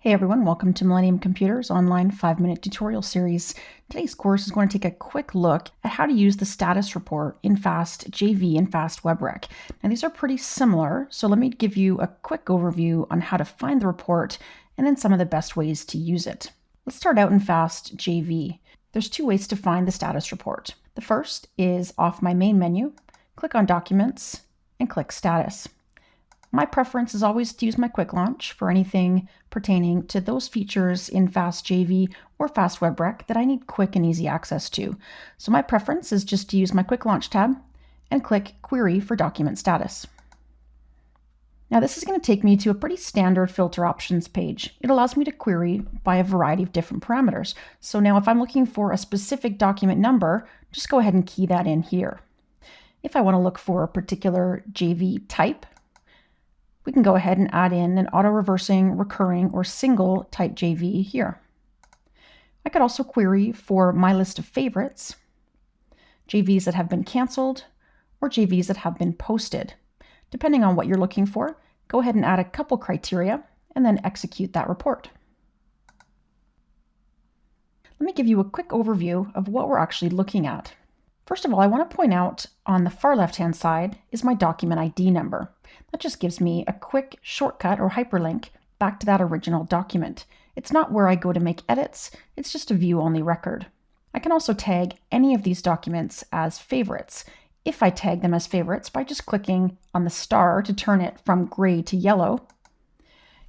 Hey everyone, welcome to Millennium Computers online 5-minute tutorial series. Today's course is going to take a quick look at how to use the status report in FastJV and FastWebRec. Now these are pretty similar, so let me give you a quick overview on how to find the report and then some of the best ways to use it. Let's start out in FastJV. There's two ways to find the status report. The first is off my main menu, click on Documents and click Status. My preference is always to use my Quick Launch for anything pertaining to those features in FastJV or FastWebRec that I need quick and easy access to. So my preference is just to use my Quick Launch tab and click Query for Document Status. Now this is going to take me to a pretty standard filter options page. It allows me to query by a variety of different parameters. So now if I'm looking for a specific document number, just go ahead and key that in here. If I want to look for a particular JV type, we can go ahead and add in an auto-reversing, recurring, or single type JV here. I could also query for my list of favorites, JVs that have been canceled, or JVs that have been posted. Depending on what you're looking for, go ahead and add a couple criteria and then execute that report. Let me give you a quick overview of what we're actually looking at. First of all, I want to point out on the far left-hand side is my document ID number. That just gives me a quick shortcut or hyperlink back to that original document. It's not where I go to make edits, it's just a view-only record. I can also tag any of these documents as favorites. If I tag them as favorites by just clicking on the star to turn it from gray to yellow,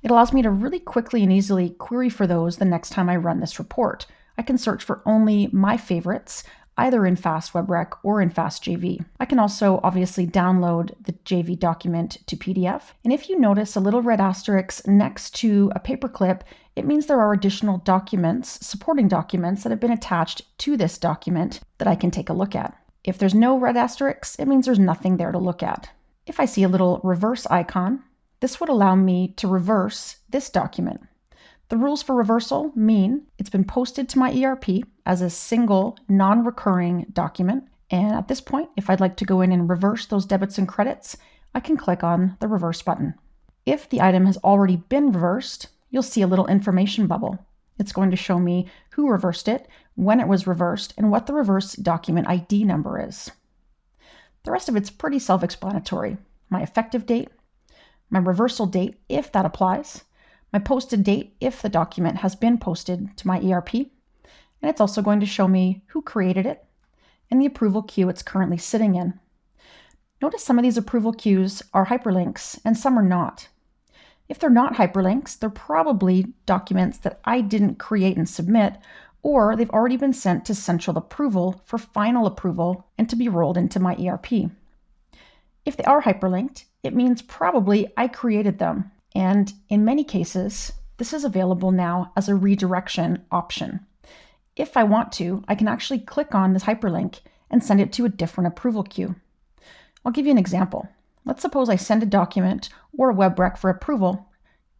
it allows me to really quickly and easily query for those the next time I run this report. I can search for only my favorites, either in FastWebRec or in FastJV. I can also obviously download the JV document to PDF. And if you notice a little red asterisk next to a paperclip, it means there are additional documents, supporting documents that have been attached to this document that I can take a look at. If there's no red asterisk, it means there's nothing there to look at. If I see a little reverse icon, this would allow me to reverse this document. The rules for reversal mean it's been posted to my ERP as a single non-recurring document. And at this point, if I'd like to go in and reverse those debits and credits, I can click on the reverse button. If the item has already been reversed, you'll see a little information bubble. It's going to show me who reversed it, when it was reversed, and what the reverse document ID number is. The rest of it's pretty self-explanatory. My effective date, my reversal date, if that applies, my posted date if the document has been posted to my ERP, and it's also going to show me who created it and the approval queue it's currently sitting in. Notice some of these approval queues are hyperlinks and some are not. If they're not hyperlinks, they're probably documents that I didn't create and submit, or they've already been sent to central approval for final approval and to be rolled into my ERP. If they are hyperlinked, it means probably I created them. And in many cases, this is available now as a redirection option. If I want to, I can actually click on this hyperlink and send it to a different approval queue. I'll give you an example. Let's suppose I send a document or a web rec for approval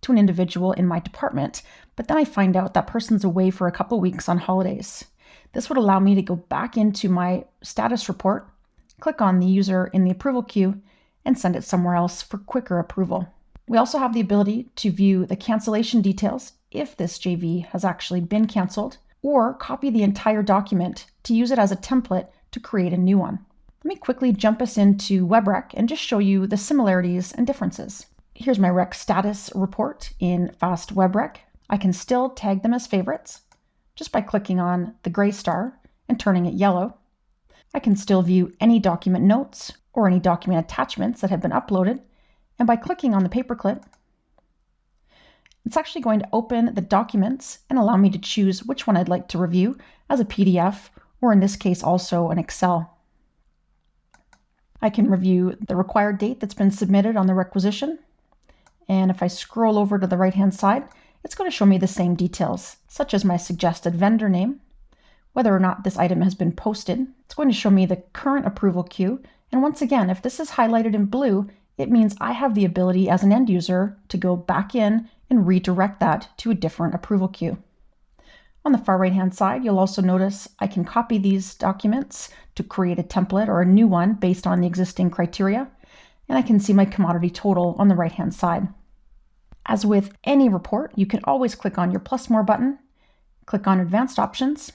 to an individual in my department, but then I find out that person's away for a couple weeks on holidays. This would allow me to go back into my status report, click on the user in the approval queue, and send it somewhere else for quicker approval. We also have the ability to view the cancellation details if this JV has actually been canceled, or copy the entire document to use it as a template to create a new one. Let me quickly jump us into WebRec and just show you the similarities and differences. Here's my rec status report in FastWebRec. I can still tag them as favorites just by clicking on the gray star and turning it yellow. I can still view any document notes or any document attachments that have been uploaded. And by clicking on the paperclip, it's actually going to open the documents and allow me to choose which one I'd like to review as a PDF, or in this case also an Excel. I can review the required date that's been submitted on the requisition. And if I scroll over to the right-hand side, it's going to show me the same details, such as my suggested vendor name, whether or not this item has been posted. It's going to show me the current approval queue. And once again, if this is highlighted in blue, it means I have the ability as an end user to go back in and redirect that to a different approval queue. On the far right-hand side, you'll also notice I can copy these documents to create a template or a new one based on the existing criteria, and I can see my commodity total on the right-hand side. As with any report, you can always click on your plus more button, click on Advanced Options,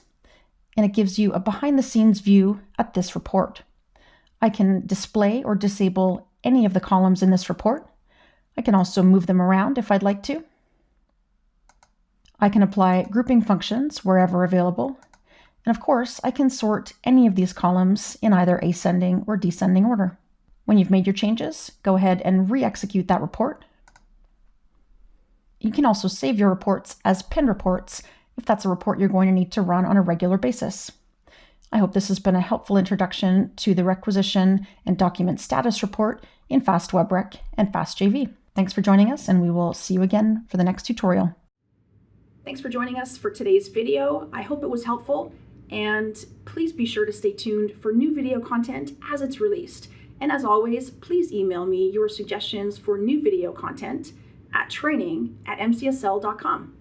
and it gives you a behind-the-scenes view at this report. I can display or disable any of the columns in this report. I can also move them around if I'd like to. I can apply grouping functions wherever available. And of course, I can sort any of these columns in either ascending or descending order. When you've made your changes, go ahead and re-execute that report. You can also save your reports as pinned reports if that's a report you're going to need to run on a regular basis. I hope this has been a helpful introduction to the requisition and document status report in FastWebRec and FastJV. Thanks for joining us, and we will see you again for the next tutorial. Thanks for joining us for today's video. I hope it was helpful, and please be sure to stay tuned for new video content as it's released. And as always, please email me your suggestions for new video content at training@mcsl.com.